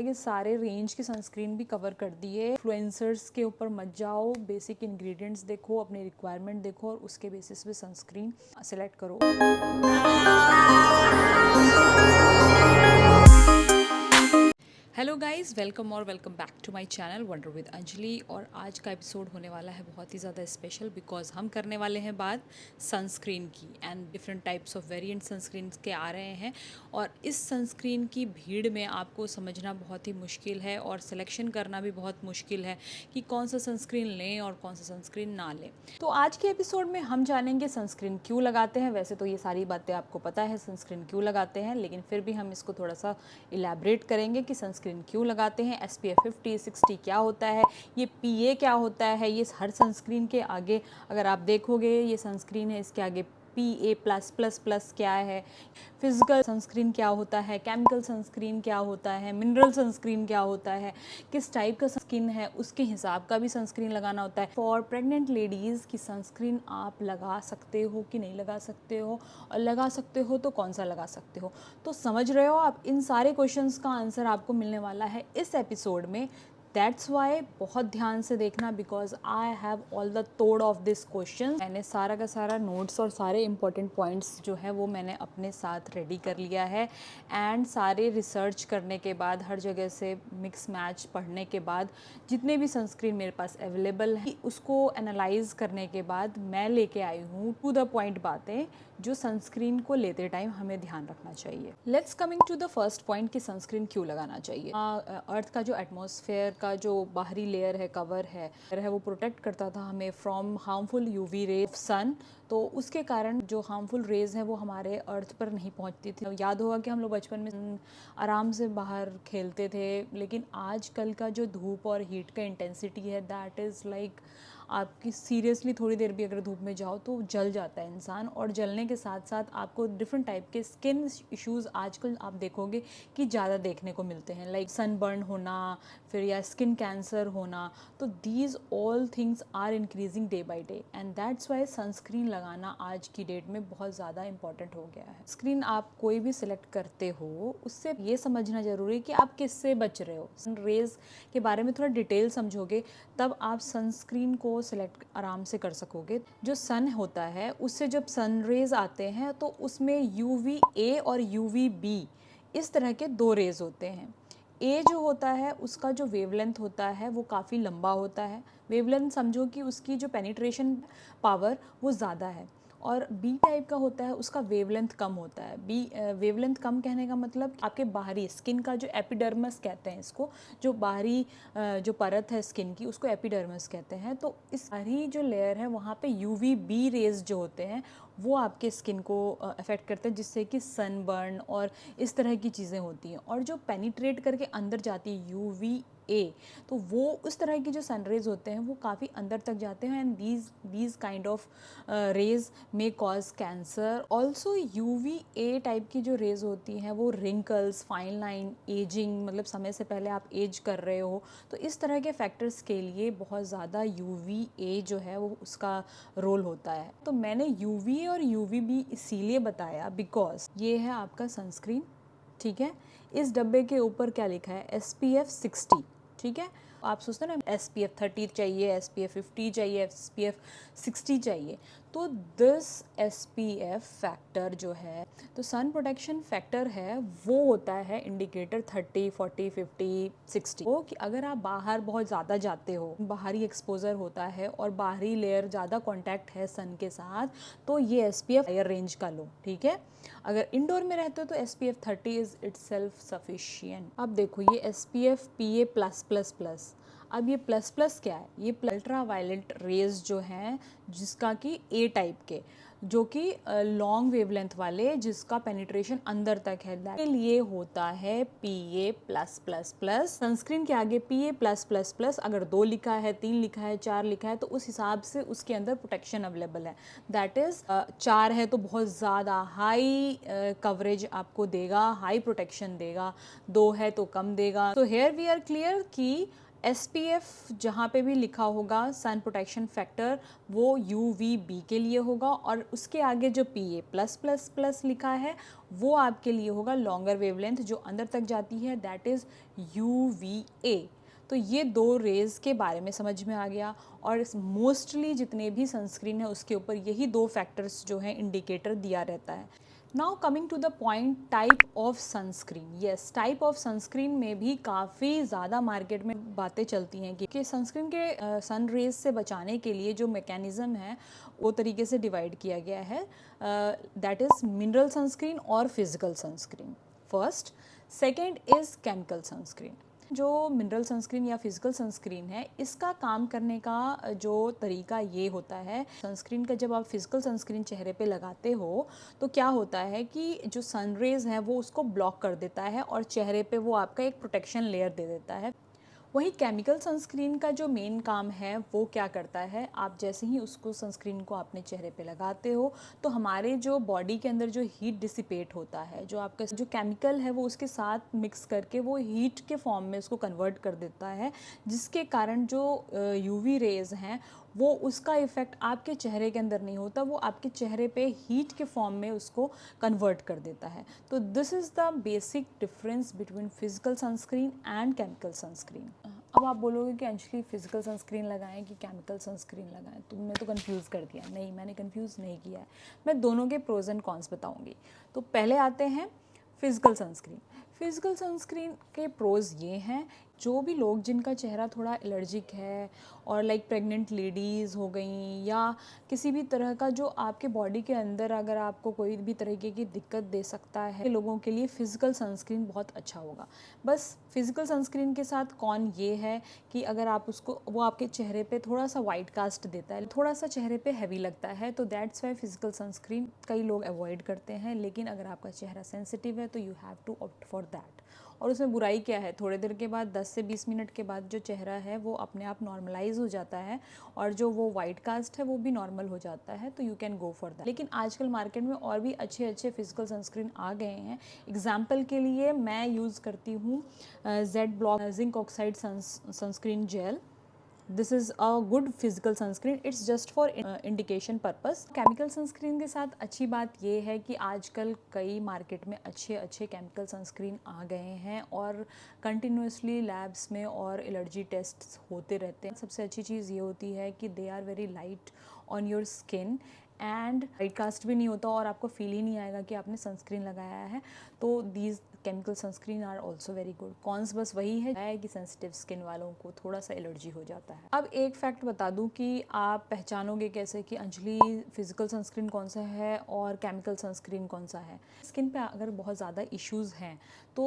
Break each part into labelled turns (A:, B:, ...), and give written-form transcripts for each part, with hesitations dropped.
A: कि सारे रेंज की सनस्क्रीन भी कवर कर दिए। इन्फ्लुएंसर्स के ऊपर मत जाओ, बेसिक इंग्रेडिएंट्स देखो, अपने रिक्वायरमेंट देखो और उसके बेसिस पे सनस्क्रीन सेलेक्ट करो। Hello guys, welcome back to my channel wonder with Anjali. और आज का एपिसोड होने वाला है बहुत ही ज़्यादा स्पेशल बिकॉज हम करने वाले हैं बात सनस्क्रीन की। And different types of variant sunscreen के आ रहे हैं और इस सनस्क्रीन की भीड़ में आपको समझना बहुत ही मुश्किल है और सिलेक्शन करना भी बहुत मुश्किल है कि कौन सा सनस्क्रीन लें और कौन सा सनस्क्रीन ना लें। तो आज के एपिसोड में हम जानेंगे सनस्क्रीन क्यों लगाते हैं। वैसे तो ये सारी बातें आपको पता है सनस्क्रीन क्यों लगाते हैं, लेकिन फिर भी हम इसको थोड़ा सा इलेबरेट करेंगे कि सनस्क्रीन क्यों लगाते हैं, SPF 50 60 क्या होता है, ये PA क्या होता है। ये हर सनस्क्रीन के आगे अगर आप देखोगे ये सनस्क्रीन है, इसके आगे PA+++ क्या है, फिजिकल सनस्क्रीन क्या होता है, केमिकल सनस्क्रीन क्या होता है, मिनरल सनस्क्रीन क्या होता है, किस टाइप का स्किन है उसके हिसाब का भी सनस्क्रीन लगाना होता है। फॉर प्रेग्नेंट लेडीज़ की सनस्क्रीन आप लगा सकते हो कि नहीं लगा सकते हो, और लगा सकते हो तो कौन सा लगा सकते हो। तो समझ रहे हो आप, इन सारे क्वेश्चंस का आंसर आपको मिलने वाला है इस एपिसोड में। दैट्स वाई बहुत ध्यान से देखना because I have all the तोड़ ऑफ दिस क्वेश्चन। मैंने सारा का सारा नोट्स और सारे इंपॉर्टेंट पॉइंट्स जो है वो मैंने अपने साथ रेडी कर लिया है। एंड सारे रिसर्च करने के बाद, हर जगह से मिक्स मैच पढ़ने के बाद, जितने भी सनस्क्रीन मेरे पास अवेलेबल हैं उसको एनालाइज करने के बाद मैं लेके आई हूँ टू द पॉइंट बातें जो सनस्क्रीन को लेते टाइम हमें ध्यान रखना चाहिए। Let's coming to the first point कि सनस्क्रीन क्यों लगाना चाहिए। अर्थ का जो एटमॉस्फेयर का जो बाहरी लेयर है, कवर है वो प्रोटेक्ट करता था हमें from harmful UV ray of sun. तो उसके कारण जो हार्मफुल रेज हैं वो हमारे अर्थ पर नहीं पहुंचती थी। याद होगा कि हम लोग बचपन में आराम से बाहर खेलते थे, लेकिन आजकल का जो धूप और हीट का इंटेंसिटी है दैट इज़ लाइक आपकी सीरियसली थोड़ी देर भी अगर धूप में जाओ तो जल जाता है इंसान। और जलने के साथ साथ आपको डिफरेंट टाइप के स्किन इश्यूज़ आजकल आप देखोगे कि ज़्यादा देखने को मिलते हैं, लाइक सनबर्न होना फिर या स्किन कैंसर होना। तो these all things are increasing day by day and that's why sunscreen लगाना आज की डेट में बहुत ज़्यादा इंपॉर्टेंट हो गया है। स्क्रीन आप कोई भी सिलेक्ट करते हो उससे ये समझना ज़रूरी है कि आप किससे बच रहे हो। सन रेज के बारे में थोड़ा डिटेल समझोगे तब आप सनस्क्रीन को सिलेक्ट आराम से कर सकोगे। जो सन होता है उससे जब सन रेज आते हैं तो उसमें UVA और UVB इस तरह के दो रेज होते हैं। ए जो होता है उसका जो वेवलेंथ होता है वो काफ़ी लंबा होता है। वेवलेंथ समझो कि उसकी जो पेनिट्रेशन पावर वो ज़्यादा है। और बी टाइप का होता है उसका वेवलेंथ कम होता है। वेवलेंथ कम कहने का मतलब आपके बाहरी स्किन का जो एपिडर्मस कहते हैं इसको, जो बाहरी जो परत है स्किन की उसको एपिडर्मस कहते हैं। तो इस बाहरी जो लेयर है वहाँ पे UVB रेज जो होते हैं वो आपके स्किन को अफेक्ट करते हैं, जिससे कि सनबर्न और इस तरह की चीज़ें होती हैं। और जो पेनिट्रेट करके अंदर जाती है UVA, तो वो उस तरह की जो सनरेज होते हैं वो काफ़ी अंदर तक जाते हैं and these kind of rays may cause cancer. Also UVA type की जो रेज होती हैं वो रिंकल्स, फाइन लाइन, एजिंग, मतलब समय से पहले आप एज कर रहे हो, तो इस तरह के फैक्टर्स के लिए बहुत ज़्यादा UVA जो है वो उसका रोल होता है। तो मैंने UVA और UVB इसीलिए बताया बिकॉज ये है आपका सनस्क्रीन, ठीक है। इस डब्बे के ऊपर क्या लिखा है, SPF 60, ठीक है। आप सोचते हैं ना SPF 30 चाहिए, SPF 50 चाहिए, SPF 60 चाहिए। तो दिस SPF फैक्टर जो है, तो सन प्रोटेक्शन फैक्टर है, वो होता है इंडिकेटर 30 40 50 60। वो कि अगर आप बाहर बहुत ज़्यादा जाते हो, बाहरी एक्सपोजर होता है और बाहरी लेयर ज़्यादा कॉन्टैक्ट है सन के साथ, तो ये SPF हायर रेंज का लो, ठीक है। अगर इंडोर में रहते हो तो SPF 30 इज़ इट्सेल्फ सफिशिएंट। अब देखो ये SPF PA+++। अब ये प्लस प्लस क्या है, ये अल्ट्रा वायलेट रेज जो हैं जिसका कि A टाइप के, जो कि लॉन्ग वेवलेंथ वाले, जिसका पेनिट्रेशन अंदर तक है, के लिए होता है PA+++। सनस्क्रीन के आगे PA+++, अगर 2 लिखा है, 3 लिखा है, 4 लिखा है तो उस हिसाब से उसके अंदर प्रोटेक्शन अवेलेबल है। दैट इज़ 4 है तो बहुत ज़्यादा हाई कवरेज आपको देगा, हाई प्रोटेक्शन देगा। 2 है तो कम देगा। तो हेयर वी आर क्लियर कि SPF जहाँ पे भी लिखा होगा सन प्रोटेक्शन फैक्टर वो UVB के लिए होगा, और उसके आगे जो PA प्लस प्लस प्लस लिखा है वो आपके लिए होगा लॉन्गर वेवलेंथ जो अंदर तक जाती है, दैट इज़ UVA। तो ये दो रेज़ के बारे में समझ में आ गया, और मोस्टली जितने भी सनस्क्रीन है उसके ऊपर यही दो फैक्टर्स जो हैं इंडिकेटर दिया रहता है। Now coming to the point, type of sunscreen. Yes, type of sunscreen में भी काफ़ी ज़्यादा मार्केट में बातें चलती हैं कि सनस्क्रीन के सन रेज से बचाने के लिए जो मैकेनिज़्म है वो तरीके से डिवाइड किया गया है, दैट इज़ मिनरल सनस्क्रीन और physical sunscreen first. Second is chemical sunscreen. जो मिनरल सनस्क्रीन या फिजिकल सनस्क्रीन है, इसका काम करने का जो तरीका ये होता है, सनस्क्रीन का जब आप फिजिकल सनस्क्रीन चेहरे पे लगाते हो तो क्या होता है कि जो सन रेज़ हैं वो उसको ब्लॉक कर देता है और चेहरे पे वो आपका एक प्रोटेक्शन लेयर दे देता है। वहीं केमिकल सनस्क्रीन का जो मेन काम है वो क्या करता है, आप जैसे ही उसको सनस्क्रीन को अपने चेहरे पे लगाते हो तो हमारे जो बॉडी के अंदर जो हीट डिसिपेट होता है, जो आपका जो केमिकल है वो उसके साथ मिक्स करके वो हीट के फॉर्म में उसको कन्वर्ट कर देता है, जिसके कारण जो UV रेज़ हैं वो उसका इफ़ेक्ट आपके चेहरे के अंदर नहीं होता, वो आपके चेहरे पे हीट के फॉर्म में उसको कन्वर्ट कर देता है। तो this is the basic difference between physical sunscreen and chemical sunscreen. अब आप बोलोगे कि अंजलि फिजिकल सनस्क्रीन लगाएं कि केमिकल सनस्क्रीन लगाएं, तुमने तो कंफ्यूज कर दिया। नहीं, मैंने कंफ्यूज नहीं किया है, मैं दोनों के प्रोज एंड कॉन्स बताऊंगी। तो पहले आते हैं फिजिकल सनस्क्रीन। फिजिकल सनस्क्रीन के प्रोज ये हैं, जो भी लोग जिनका चेहरा थोड़ा एलर्जिक है और लाइक प्रेग्नेंट लेडीज़ हो गई, या किसी भी तरह का जो आपके बॉडी के अंदर अगर आपको कोई भी तरीके की दिक्कत दे सकता है, लोगों के लिए फिजिकल सनस्क्रीन बहुत अच्छा होगा। बस फिजिकल सनस्क्रीन के साथ कौन ये है कि अगर आप उसको, वो आपके चेहरे पे थोड़ा सा वाइट कास्ट देता है, थोड़ा सा चेहरे पे हैवी लगता है, तो दैट्स वाई फिजिकल सनस्क्रीन कई लोग अवॉइड करते हैं। लेकिन अगर आपका चेहरा सेंसिटिव है तो you have to opt for that. और उसमें बुराई क्या है, थोड़ी देर के बाद 10 से 20 मिनट के बाद जो चेहरा है वो अपने आप नॉर्मलाइज हो जाता है, और जो वो वाइट कास्ट है वो भी नॉर्मल हो जाता है, तो you can go for that. लेकिन आजकल मार्केट में और भी अच्छे अच्छे फिजिकल सनस्क्रीन आ गए हैं। एग्जाम्पल के लिए मैं यूज़ करती हूँ Z block zinc oxide sunscreen gel. This is a good physical sunscreen, it's just for indication purpose. Chemical sunscreen के साथ अच्छी बात ये है कि आजकल कई मार्केट में अच्छे अच्छे केमिकल सनस्क्रीन आ गए हैं और कंटिन्यूसली लैब्स में और एलर्जी टेस्ट होते रहते हैं। सबसे अच्छी चीज़ ये होती है कि they are very light on your skin and white cast भी नहीं होता, और आपको फील ही नहीं आएगा कि आपने सनस्क्रीन लगाया है। तो these chemical sunscreen are also very good. Cons बस वही है कि सेंसिटिव स्किन वालों को थोड़ा सा एलर्जी हो जाता है। अब एक फैक्ट बता दूं कि आप पहचानोगे कैसे कि अंजलि फिजिकल सनस्क्रीन कौन सा है और केमिकल सनस्क्रीन कौन सा है। स्किन पे अगर बहुत ज़्यादा इश्यूज़ हैं तो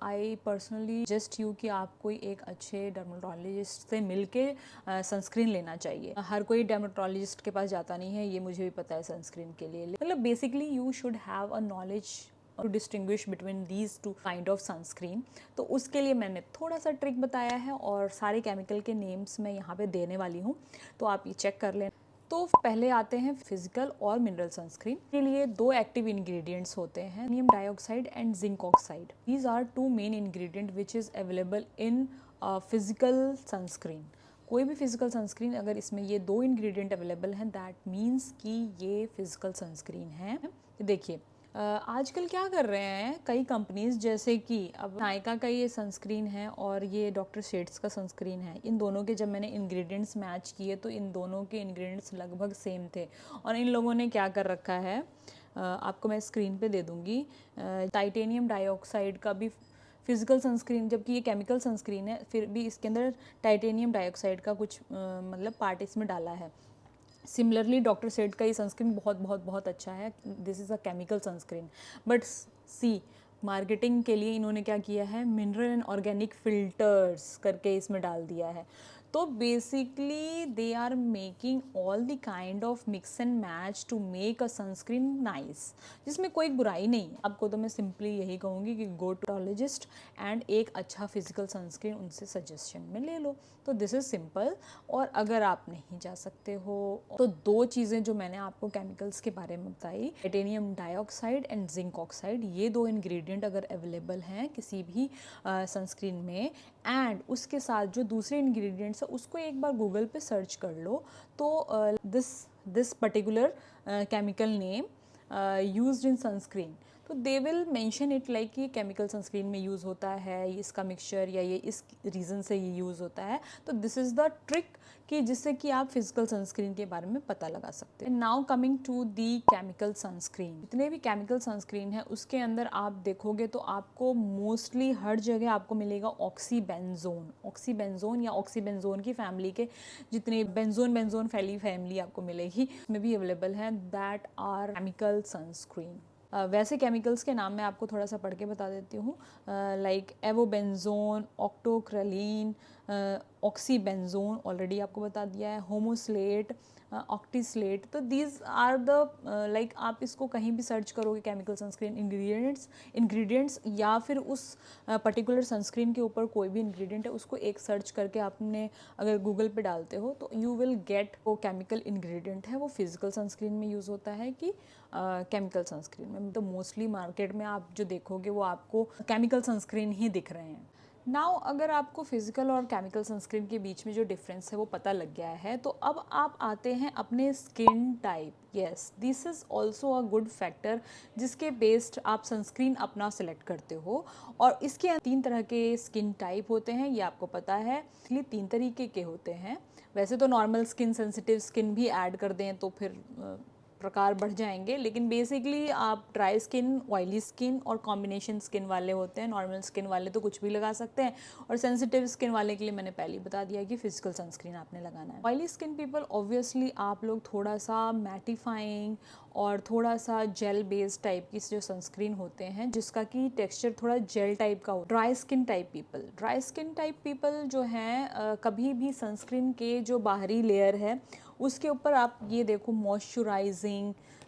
A: आई पर्सनली सजेस्ट यू कि आप कोई एक अच्छे डर्मेटोलॉजिस्ट से मिल के सनस्क्रीन लेना चाहिए। हर कोई डर्मेटोलॉजिस्ट के पास जाता नहीं है, ये मुझे भी पता है सनस्क्रीन के लिए। मतलब basically you should have a knowledge to distinguish between these two kind of sunscreen. तो उसके लिए मैंने थोड़ा सा ट्रिक बताया है, और सारे केमिकल के नेम्स मैं यहाँ पे देने वाली हूँ, तो आप ये चेक कर लें। तो पहले आते हैं फिजिकल और मिनरल सनस्क्रीन के लिए। दो एक्टिव इंग्रेडिएंट्स होते हैं, ammonium dioxide and zinc oxide. These are two main ingredient which is available in physical sunscreen. कोई भी फिजिकल सनस्क्रीन अगर इसमें ये दो इंग्रेडिएंट अवेलेबल हैं, दैट मीन्स कि ये फिजिकल सनस्क्रीन है। देखिए आजकल क्या कर रहे हैं कई कंपनीज, जैसे कि अब नायका का ये सनस्क्रीन है और ये डॉक्टर शेड्स का सनस्क्रीन है। इन दोनों के जब मैंने इंग्रेडिएंट्स मैच किए तो इन दोनों के इंग्रेडिएंट्स लगभग सेम थे, और इन लोगों ने क्या कर रखा है, आपको मैं स्क्रीन पे दे दूँगी, टाइटेनियम डाइऑक्साइड का भी फिजिकल सनस्क्रीन, जबकि ये केमिकल सनस्क्रीन है, फिर भी इसके अंदर टाइटेनियम डाइऑक्साइड का कुछ मतलब पार्ट इसमें डाला है। सिमिलरली डॉक्टर सेड का ये सनस्क्रीन बहुत बहुत बहुत अच्छा है, this is a chemical sunscreen. But see marketing के लिए इन्होंने क्या किया है, मिनरल एंड ऑर्गेनिक फिल्टर्स करके इसमें डाल दिया है। तो basically they are making all the kind of mix and match to make a sunscreen nice, जिसमें कोई बुराई नहीं है। आपको तो मैं सिंपली यही कहूँगी कि गो टू डर्मेटोलॉजिस्ट एंड एक अच्छा फिजिकल सनस्क्रीन उनसे सजेशन में ले लो। तो दिस इज़ सिंपल। और अगर आप नहीं जा सकते हो तो दो चीज़ें जो मैंने आपको केमिकल्स के बारे में बताई, titanium dioxide and zinc oxide, ये दो इंग्रेडिएंट अगर अवेलेबल हैं किसी भी सनस्क्रीन में, एंड उसके साथ जो दूसरे इंग्रेडिएंट्स है उसको एक बार गूगल पे सर्च कर लो, तो this particular chemical name used in sunscreen, तो they will mention it like ये केमिकल सनस्क्रीन में यूज़ होता है, ये इसका मिक्सचर या ये इस रीज़न से ये यूज़ होता है। तो दिस इज़ द ट्रिक कि जिससे कि आप फिजिकल सनस्क्रीन के बारे में पता लगा सकते हैं। Now coming to the chemical sunscreen, जितने भी केमिकल सनस्क्रीन है उसके अंदर आप देखोगे तो आपको मोस्टली हर जगह आपको मिलेगा ऑक्सीबेंजोन या ऑक्सीबेंजोन की फैमिली के जितने बेंजोन फैमिली आपको मिलेगी, उसमें भी अवेलेबल है, दैट आर केमिकल सनस्क्रीन। वैसे केमिकल्स के नाम मैं आपको थोड़ा सा पढ़ के बता देती हूँ, लाइक एवोबेंजोन, ऑक्टोक्रेलीन, ऑक्सीबेंजोन ऑलरेडी आपको बता दिया है, होमोस्लेट, ऑक्टीस्लेट। तो दीज आर द लाइक आप इसको कहीं भी सर्च करोगे केमिकल सनस्क्रीन इंग्रेडिएंट्स या फिर उस पर्टिकुलर सनस्क्रीन के ऊपर कोई भी इंग्रेडिएंट है उसको एक सर्च करके आपने अगर गूगल पे डालते हो तो यू विल गेट वो केमिकल इंग्रेडिएंट है वो फिजिकल सनस्क्रीन में यूज़ होता है कि केमिकल सनस्क्रीन में। तो मोस्टली मार्केट में आप जो देखोगे वो आपको केमिकल सनस्क्रीन ही दिख रहे हैं। नाउ अगर आपको फिजिकल और केमिकल सनस्क्रीन के बीच में जो डिफरेंस है वो पता लग गया है, तो अब आप आते हैं अपने skin type. Yes, this is also a good factor जिसके बेस्ड आप सनस्क्रीन अपना सेलेक्ट करते हो। और इसके 3 तरह के स्किन टाइप होते हैं, ये आपको पता है। इसलिए 3 तरीके के होते हैं। वैसे तो नॉर्मल स्किन, सेंसिटिव स्किन भी ऐड कर दें तो फिर प्रकार बढ़ जाएंगे, लेकिन बेसिकली आप ड्राई स्किन, ऑयली स्किन और कॉम्बिनेशन स्किन वाले होते हैं। नॉर्मल स्किन वाले तो कुछ भी लगा सकते हैं, और सेंसिटिव स्किन वाले के लिए मैंने पहले ही बता दिया कि फिजिकल सनस्क्रीन आपने लगाना है। ऑयली स्किन पीपल ऑब्वियसली आप लोग थोड़ा सा मैटिफाइंग और थोड़ा सा जेल बेस्ड टाइप की जो सनस्क्रीन होते हैं जिसका कि टेक्सचर थोड़ा जेल टाइप का हो। ड्राई स्किन टाइप पीपल जो हैं कभी भी सनस्क्रीन के जो बाहरी लेयर है उसके ऊपर आप ये देखो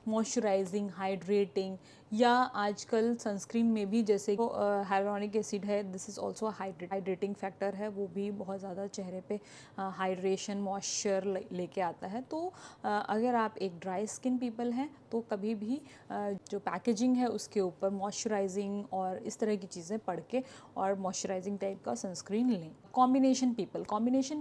A: मॉइस्चराइजिंग, हाइड्रेटिंग, या आजकल सनस्क्रीन में भी जैसे हाइलोरॉनिक एसिड है, this is also hydrating factor है, वो भी बहुत ज़्यादा चेहरे पे हाइड्रेशन, मॉइस्चर लेके आता है। तो अगर आप एक ड्राई स्किन पीपल हैं तो कभी भी जो पैकेजिंग है उसके ऊपर मॉइस्चराइजिंग और इस तरह की चीज़ें पढ़ के और मॉइस्चराइजिंग टाइप का सनस्क्रीन लें। कॉम्बिनेशन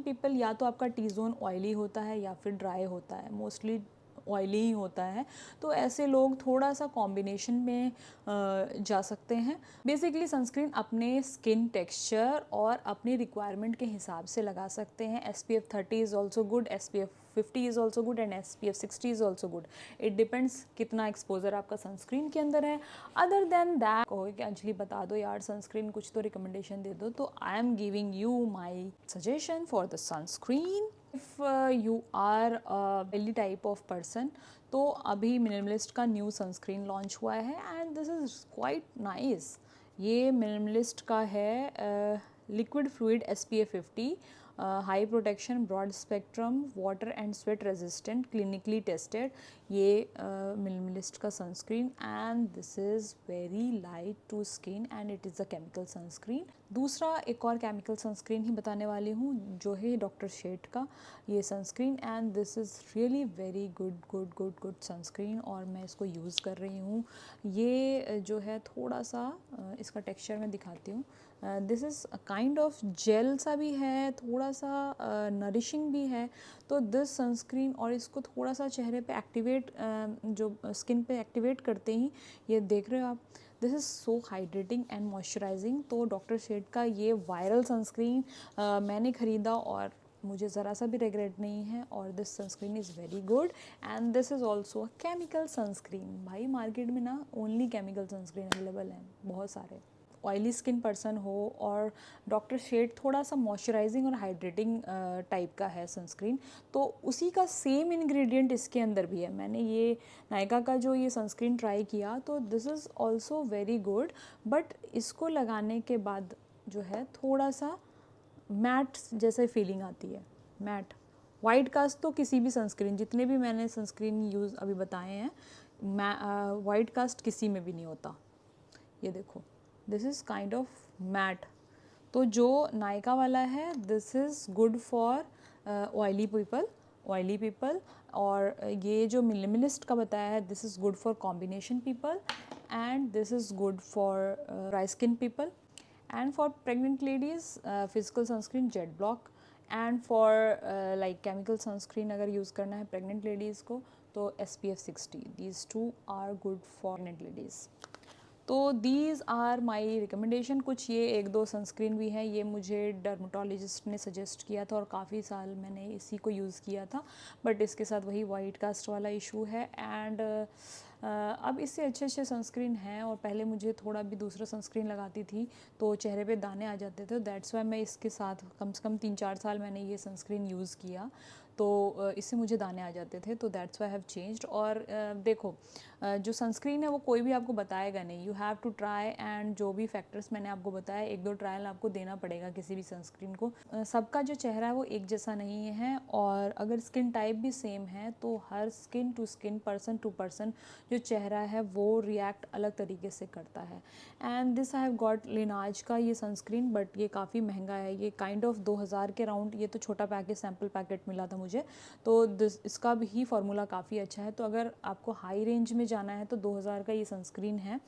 A: पीपल या तो आपका टी जोन ऑयली होता है या फिर ड्राई होता है, मोस्टली ऑयली ही होता है, तो ऐसे लोग थोड़ा सा कॉम्बिनेशन में जा सकते हैं। बेसिकली सनस्क्रीन अपने स्किन टेक्सचर और अपनी रिक्वायरमेंट के हिसाब से लगा सकते हैं। SPF 30 is also good, SPF 50 is also good and SPF 60 is also good. It depends कितना एक्सपोजर आपका सनस्क्रीन के अंदर है। अदर देन दैट कहो कि अंजलि बता दो यार सनस्क्रीन, कुछ तो रिकमेंडेशन दे दो, तो I am giving you my suggestion for the sunscreen. If you are oily type of person, तो अभी मिनिमलिस्ट का न्यू सनस्क्रीन लॉन्च हुआ है and this is quite nice. ये मिनिमलिस्ट का है liquid fluid SPF 50, high protection, broad spectrum, water and sweat resistant, clinically tested. ये Minimalist का sunscreen and this is very light to skin and it is a chemical sunscreen. दूसरा एक और chemical sunscreen ही बताने वाली हूँ जो है डॉक्टर शेट का ये sunscreen, and this is really very good sunscreen और मैं इसको यूज़ कर रही हूँ। ये जो है थोड़ा सा इसका टेक्सचर मैं दिखाती हूँ। This is kind of gel सा भी है, थोड़ा सा नरिशिंग भी है। तो दिस सनस्क्रीन, और इसको थोड़ा सा चेहरे पे एक्टिवेट जो स्किन पे एक्टिवेट करते ही ये देख रहे हो आप, this is so hydrating and moisturising. तो डॉक्टर शेड का ये वायरल सनस्क्रीन मैंने ख़रीदा और मुझे ज़रा सा भी रिग्रेट नहीं है, और this sunscreen is very good and this is also a chemical sunscreen. भाई मार्केट में ना ओनली केमिकल सनस्क्रीन अवेलेबल हैं बहुत सारे। ऑयली स्किन पर्सन हो और डॉक्टर शेड थोड़ा सा मॉइस्चराइजिंग और हाइड्रेटिंग टाइप का है सनस्क्रीन, तो उसी का सेम इंग्रेडिएंट इसके अंदर भी है। मैंने ये नायका का जो ये सनस्क्रीन ट्राई किया तो this is also very good, but इसको लगाने के बाद जो है थोड़ा सा मैट जैसे फीलिंग आती है। मैट। वाइट कास्ट तो किसी भी सनस्क्रीन, जितने भी मैंने सनस्क्रीन यूज़ अभी बताए हैं, वाइट कास्ट किसी में भी नहीं होता। ये देखो, this is kind of matte. तो जो नायका वाला है this is good for oily people, और ये जो मिनिमलिस्ट का बताया है this is good for combination people, and this is good for dry skin people, and for pregnant ladies physical sunscreen jet block, and for like chemical sunscreen अगर use करना है pregnant ladies को तो SPF 60। These two are good for pregnant ladies. तो these are my recommendation. कुछ ये एक दो सनस्क्रीन भी हैं, ये मुझे डर्मेटोलॉजिस्ट ने सजेस्ट किया था और काफ़ी साल मैंने इसी को यूज़ किया था, बट इसके साथ वही वाइट कास्ट वाला इशू है। एंड अब इससे अच्छे अच्छे सनस्क्रीन हैं, और पहले मुझे थोड़ा भी दूसरा सनस्क्रीन लगाती थी तो चेहरे पे दाने आ जाते थे, दैट्स वाई मैं इसके साथ कम से कम 3-4 साल मैंने ये सनस्क्रीन यूज़ किया, तो इससे मुझे दाने आ जाते थे, तो दैट्स वाई हैव चेंज्ड। और देखो, जो सनस्क्रीन है वो कोई भी आपको बताएगा नहीं, you have to try, and जो भी फैक्टर्स मैंने आपको बताया 1-2 ट्रायल आपको देना पड़ेगा किसी भी सनस्क्रीन को। सबका जो चेहरा है वो एक जैसा नहीं है, और अगर स्किन टाइप भी सेम है तो हर skin to skin, person to person जो चेहरा है वो रिएक्ट अलग तरीके से करता है। And this I have got लिनाज का ये सनस्क्रीन, बट ये काफ़ी महंगा है, ये काइंड ऑफ 2000 के राउंड, ये तो छोटा पैकेट सैम्पल पैकेट मिला था मुझे, तो इसका भी फार्मूला काफ़ी अच्छा है। तो अगर आपको हाई रेंज में जाना है तो 2000 का ये सनस्क्रीन है,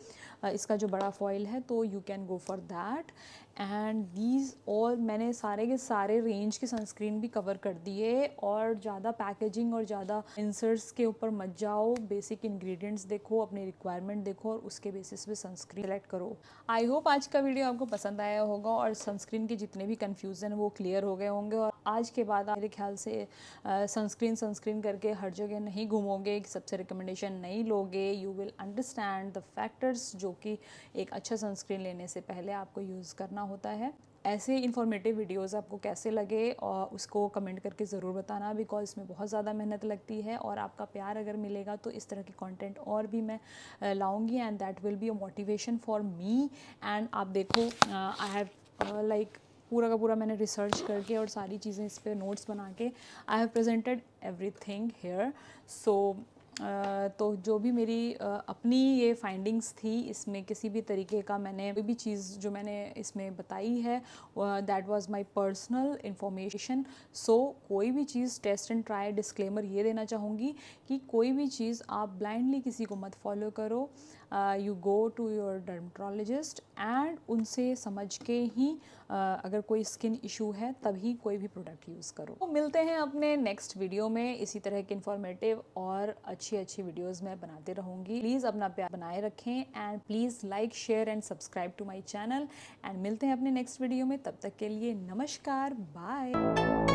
A: इसका जो बड़ा फॉइल है, तो you can go for that. And these all मैंने सारे के सारे रेंज के सनस्क्रीन भी कवर कर दिए, और ज़्यादा पैकेजिंग और ज़्यादा इंसर्ट्स के ऊपर मत जाओ, बेसिक इंग्रेडिएंट्स देखो, अपने रिक्वायरमेंट देखो, और उसके बेसिस पे सनस्क्रीन सेलेक्ट करो। आई होप आज का वीडियो आपको पसंद आया होगा, और सनस्क्रीन के जितने भी कन्फ्यूज़न वो क्लियर हो गए होंगे, और आज के बाद मेरे ख्याल से सनस्क्रीन करके हर जगह नहीं घूमोगे, सबसे रिकमेंडेशन नहीं लोगे, you will understand the factors जो कि एक अच्छा सनस्क्रीन लेने से पहले आपको यूज़ करना होता है। ऐसे इन्फॉर्मेटिव वीडियोस आपको कैसे लगे और उसको कमेंट करके ज़रूर बताना, बिकॉज इसमें बहुत ज़्यादा मेहनत लगती है, और आपका प्यार अगर मिलेगा तो इस तरह के कंटेंट और भी मैं लाऊंगी, and that will be a motivation for me. And आप देखो, आई हैव लाइक पूरा का पूरा मैंने रिसर्च करके और सारी चीज़ें इस पर नोट्स बना के I have presented everything here. So तो जो भी मेरी अपनी ये फाइंडिंग्स थी, इसमें किसी भी तरीके का मैंने कोई भी चीज़ जो मैंने इसमें बताई है that was my personal information. So कोई भी चीज़ टेस्ट एंड ट्राई, डिस्क्लेमर ये देना चाहूँगी कि कोई भी चीज़ आप ब्लाइंडली किसी को मत फॉलो करो, you go to your dermatologist, and उनसे समझ के ही अगर कोई स्किन इशू है तभी कोई भी प्रोडक्ट यूज़ करो। तो मिलते हैं अपने नेक्स्ट वीडियो में, इसी तरह के इन्फॉर्मेटिव और अच्छी अच्छी वीडियोज़ मैं बनाते रहूँगी। प्लीज़ अपना प्यार बनाए रखें, and please like, share and subscribe to my channel, and मिलते हैं अपने नेक्स्ट वीडियो में। तब तक के लिए नमस्कार, बाय।